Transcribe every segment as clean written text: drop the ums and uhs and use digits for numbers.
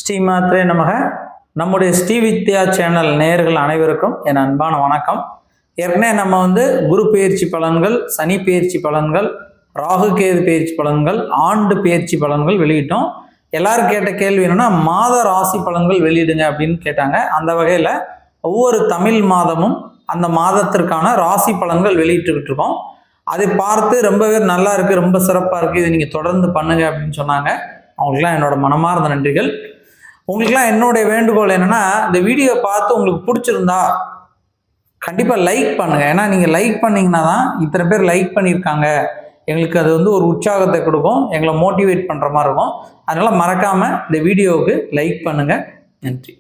ஸ்ரீமாத்ரே நமக. நம்முடைய ஸ்ரீ வித்யா சேனல் நேயர்கள் அனைவருக்கும் என் அன்பான வணக்கம். ஏற்கனவே நம்ம குரு பெயர்ச்சி பலன்கள், சனி பெயர்ச்சி பலன்கள், ராகு கேது பெயர்ச்சி பலன்கள், ஆண்டு பெயர்ச்சி பலன்கள் வெளியிட்டோம். எல்லாரும் கேட்ட கேள்வி என்னன்னா, மாத ராசி பலன்கள் வெளியிடுங்க அப்படின்னு கேட்டாங்க. அந்த வகையில் ஒவ்வொரு தமிழ் மாதமும் அந்த மாதத்திற்கான ராசி பலன்கள் வெளியிட்டுக்கிட்டு இருக்கோம். அதை பார்த்து ரொம்ப பேர் நல்லா இருக்குது, ரொம்ப சிறப்பாக இருக்குது, இதை நீங்கள் தொடர்ந்து பண்ணுங்க அப்படின்னு சொன்னாங்க. அவங்களுக்குலாம் என்னோட மனமார்ந்த நன்றிகள். உங்களுக்குலாம் என்னுடைய வேண்டுகோள் என்னென்னா, இந்த வீடியோ பார்த்து உங்களுக்கு பிடிச்சிருந்தா கண்டிப்பாக லைக் பண்ணுங்கள். ஏன்னா நீங்கள் லைக் பண்ணிங்கன்னா தான் இத்தனை பேர் லைக் பண்ணியிருக்காங்க, எங்களுக்கு அது ஒரு உற்சாகத்தை கொடுக்கும், எங்களை மோட்டிவேட் பண்ணுற மாதிரி இருக்கும். அதனால் மறக்காமல் இந்த வீடியோவுக்கு லைக் பண்ணுங்கள். நன்றி.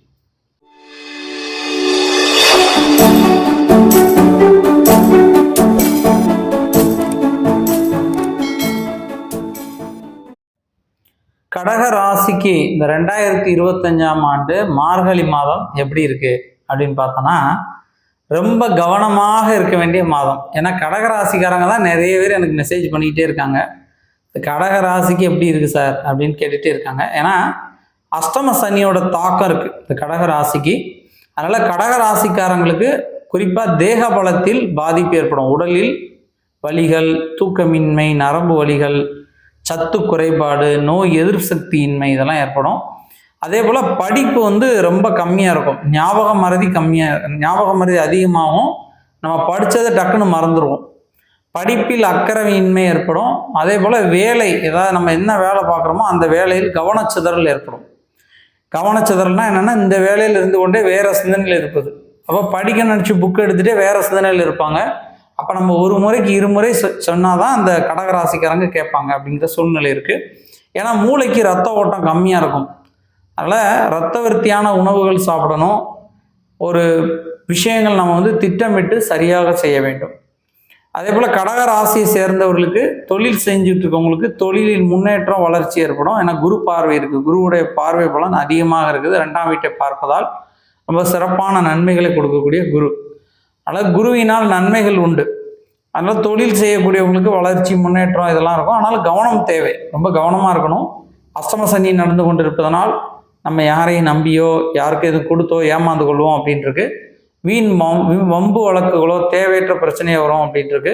கடக ராசிக்கு இந்த 2025ஆம் ஆண்டு மார்கழி மாதம் எப்படி இருக்கு அப்படின்னு பார்த்தோன்னா, ரொம்ப கவனமாக இருக்க வேண்டிய மாதம். ஏன்னா கடக ராசிக்காரங்க தான் நிறைய பேர் எனக்கு மெசேஜ் பண்ணிக்கிட்டே இருக்காங்க, கடக ராசிக்கு எப்படி இருக்கு சார் அப்படின்னு கேட்டுகிட்டே இருக்காங்க. ஏன்னா அஷ்டம சனியோட தாக்கம் இருக்கு இந்த கடக ராசிக்கு. அதனால கடக ராசிக்காரங்களுக்கு குறிப்பாக தேக பலத்தில் பாதிப்பு ஏற்படும். உடலில் வலிகள், தூக்கமின்மை, நரம்பு வலிகள், சத்து குறைபாடு, நோய் எதிர்ப்பு சக்தியின்மை இதெல்லாம் ஏற்படும். அதே போல் படிப்பு ரொம்ப கம்மியாக இருக்கும். ஞாபக மறதி அதிகமாகவும், நம்ம படித்ததை டக்குன்னு மறந்துடுவோம். படிப்பில் அக்கறையின்மை ஏற்படும். அதே போல் வேலை, ஏதாவது நம்ம என்ன வேலை பார்க்குறோமோ அந்த வேலையில் கவனச்சிதறல் ஏற்படும். கவனச்சிதறல்னால் என்னென்னா, இந்த வேலையில் இருந்து கொண்டே வேறு சிந்தனையில் இருப்பது. அப்போ படிக்க நினச்சி புக் எடுத்துகிட்டே வேறு சிந்தனையில் இருப்பாங்க. அப்போ நம்ம ஒரு முறைக்கு இருமுறை சொன்னால் தான் அந்த கடகராசிக்காரங்க கேட்பாங்க அப்படிங்கிற சூழ்நிலை இருக்குது. ஏன்னா மூளைக்கு ரத்த ஓட்டம் கம்மியாக இருக்கும். அதனால் ரத்த விருத்தியான உணவுகள் சாப்பிடணும். ஒரு விஷயங்கள் நம்ம திட்டமிட்டு சரியாக செய்ய வேண்டும். அதே போல் கடகராசியை சேர்ந்தவர்களுக்கு தொழில் செஞ்சுட்டு இருக்கவங்களுக்கு தொழிலில் முன்னேற்றம், வளர்ச்சி ஏற்படும். ஏன்னா குரு பார்வை இருக்குது, குருவுடைய பார்வை பலன் அதிகமாக இருக்குது. 2ஆம் வீட்டை பார்ப்பதால் ரொம்ப சிறப்பான நன்மைகளை கொடுக்கக்கூடிய குரு. அதனால் குருவினால் நன்மைகள் உண்டு. அதனால் தொழில் செய்யக்கூடியவங்களுக்கு வளர்ச்சி, முன்னேற்றம் இதெல்லாம் இருக்கும். ஆனால் கவனம் தேவை, ரொம்ப கவனமாக இருக்கணும். அஷ்டம சனி நடந்து கொண்டு இருப்பதனால் நம்ம யாரையும் நம்பியோ யாருக்கு எது கொடுத்தோ ஏமாந்து கொள்வோம் அப்படின்ட்டுருக்கு. வீண் வம்பு வழக்குகளோ தேவையற்ற பிரச்சனையோ வரும் அப்படின்ட்டுருக்கு.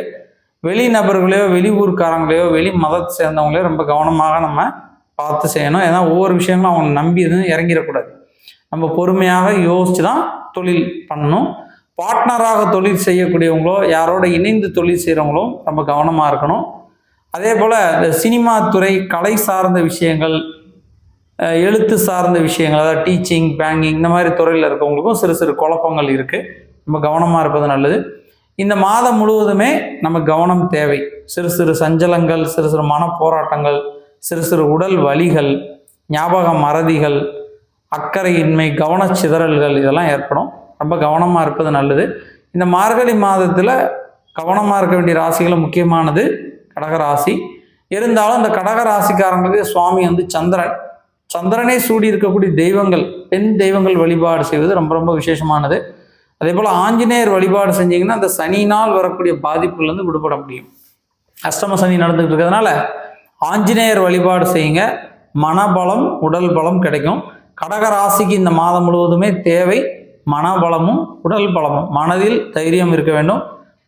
வெளி நபர்களையோ, வெளி ஊர்க்காரங்களையோ, வெளி மதத்தை சேர்ந்தவங்களையோ ரொம்ப கவனமாக நம்ம பார்த்து செய்யணும். ஏன்னா ஒவ்வொரு விஷயங்களும் அவங்க நம்பி இறங்கிடக்கூடாது. நம்ம பொறுமையாக யோசித்து தான் தொழில் பண்ணணும். பார்ட்னராக தொழில் செய்யக்கூடியவங்களோ, யாரோட இணைந்து தொழில் செய்கிறவங்களோ ரொம்ப கவனமாக இருக்கணும். அதே போல் இந்த சினிமா துறை, கலை சார்ந்த விஷயங்கள், எழுத்து சார்ந்த விஷயங்கள், அதாவது டீச்சிங், பேங்கிங் இந்த மாதிரி துறையில் இருக்கவங்களுக்கும் சிறு சிறு குழப்பங்கள் இருக்குது. ரொம்ப கவனமாக இருப்பது நல்லது. இந்த மாதம் முழுவதுமே நம்ம கவனம் தேவை. சிறு சிறு சஞ்சலங்கள், சிறு சிறு மன போராட்டங்கள், சிறு சிறு உடல் வலிகள், ஞாபக மறதிகள், அக்கறையின்மை, கவனச்சிதறல்கள் இதெல்லாம் ஏற்படும். ரொம்ப கவனமாக இருப்பது நல்லது. இந்த மார்கழி மாதத்தில் கவனமாக இருக்க வேண்டிய ராசிகளும் முக்கியமானது கடகராசி. இருந்தாலும் இந்த கடகராசிக்காரங்களுக்கு சுவாமி சந்திரனே சூடி இருக்கக்கூடிய தெய்வங்கள், பெண் தெய்வங்கள் வழிபாடு செய்வது ரொம்ப ரொம்ப விசேஷமானது. அதே போல் ஆஞ்சநேயர் வழிபாடு செஞ்சிங்கன்னா அந்த சனியினால் வரக்கூடிய பாதிப்புலேருந்து விடுபட முடியும். அஷ்டம சனி நடந்துகிட்டு இருக்கிறதுனால ஆஞ்சநேயர் வழிபாடு செய்யுங்க. மனபலம், உடல் பலம் கிடைக்கும். கடகராசிக்கு இந்த மாதம் முழுவதுமே தேவை மனபலமும் உடல் பலமும். மனதில் தைரியம் இருக்க வேண்டும்,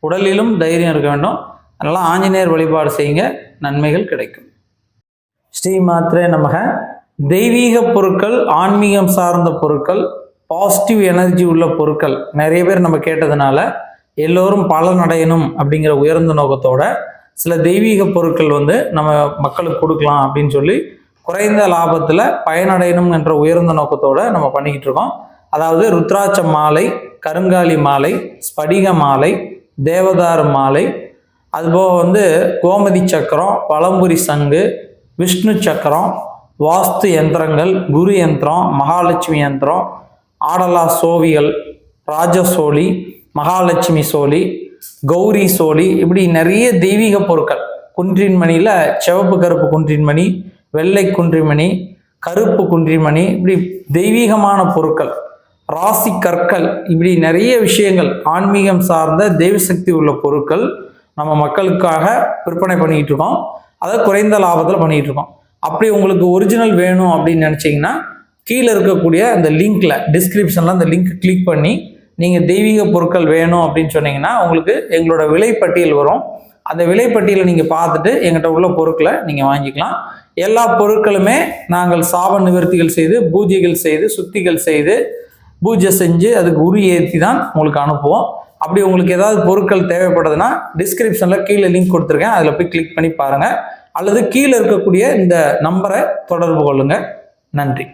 உடலிலும் தைரியம் இருக்க வேண்டும். அதனால் ஆஞ்சநேயர் வழிபாடு செய்யுங்க, நன்மைகள் கிடைக்கும். ஸ்ரீமாத்ரே நமக. தெய்வீக பொருட்கள், ஆன்மீகம் சார்ந்த பொருட்கள், பாசிட்டிவ் எனர்ஜி உள்ள பொருட்கள் நிறைய பேர் நம்ம கேட்டதுனால எல்லோரும் பலனடையணும் அப்படிங்கிற உயர்ந்த நோக்கத்தோட சில தெய்வீக பொருட்கள் நம்ம மக்களுக்கு கொடுக்கலாம் அப்படின்னு சொல்லி குறைந்த லாபத்தில் பயனடையணும் என்ற உயர்ந்த நோக்கத்தோடு நம்ம பண்ணிக்கிட்டு இருக்கோம். அதாவது ருத்ராட்ச மாலை, கருங்காலி மாலை, ஸ்படிக மாலை, தேவதாரு மாலை, அதுபோக கோமதி சக்கரம், வலம்புரி சங்கு, விஷ்ணு சக்கரம், வாஸ்து யந்திரங்கள், குரு யந்திரம், மகாலட்சுமி யந்திரம், ஆடலா சோவிகள், ராஜசோழி, மகாலட்சுமி சோழி, கௌரி சோழி, இப்படி நிறைய தெய்வீக பொருட்கள். குன்றின்மணியில் சிவப்பு கருப்பு குன்றின்மணி, வெள்ளை குன்றிமணி, கருப்பு குன்றிமணி, இப்படி தெய்வீகமான பொருட்கள், ராசி கற்கள், இப்படி நிறைய விஷயங்கள் ஆன்மீகம் சார்ந்த தெய்வசக்தி உள்ள பொருட்கள் நம்ம மக்களுக்காக விற்பனை பண்ணிக்கிட்டு இருக்கோம். அதை குறைந்த லாபத்தில் பண்ணிக்கிட்டு இருக்கோம். அப்படி உங்களுக்கு ஒரிஜினல் வேணும் அப்படின்னு நினச்சிங்கன்னா கீழே இருக்கக்கூடிய அந்த லிங்க்ல டிஸ்கிரிப்ஷனில் அந்த லிங்க் கிளிக் பண்ணி நீங்கள் தெய்வீக பொருட்கள் வேணும் அப்படின்னு சொன்னீங்கன்னா உங்களுக்கு எங்களோட விலைப்பட்டியல் வரும். அந்த விலைப்பட்டியலை நீங்கள் பார்த்துட்டு எங்கிட்ட உள்ள பொருட்களை நீங்கள் வாங்கிக்கலாம். எல்லா பொருட்களுமே நாங்கள் சாப நிவர்த்திகள் செய்து, பூஜைகள் செய்து, சுத்திகள் செய்து, பூஜை செஞ்சு அதுக்கு உரி ஏற்றி தான் உங்களுக்கு அனுப்புவோம். அப்படி உங்களுக்கு ஏதாவது பொருட்கள் தேவைப்படுதுன்னா டிஸ்கிரிப்ஷனில் கீழே லிங்க் கொடுத்துருக்கேன், அதில் போய் கிளிக் பண்ணி பாருங்கள். அல்லது கீழே இருக்கக்கூடிய இந்த நம்பரை தொடர்பு கொள்ளுங்கள். நன்றி.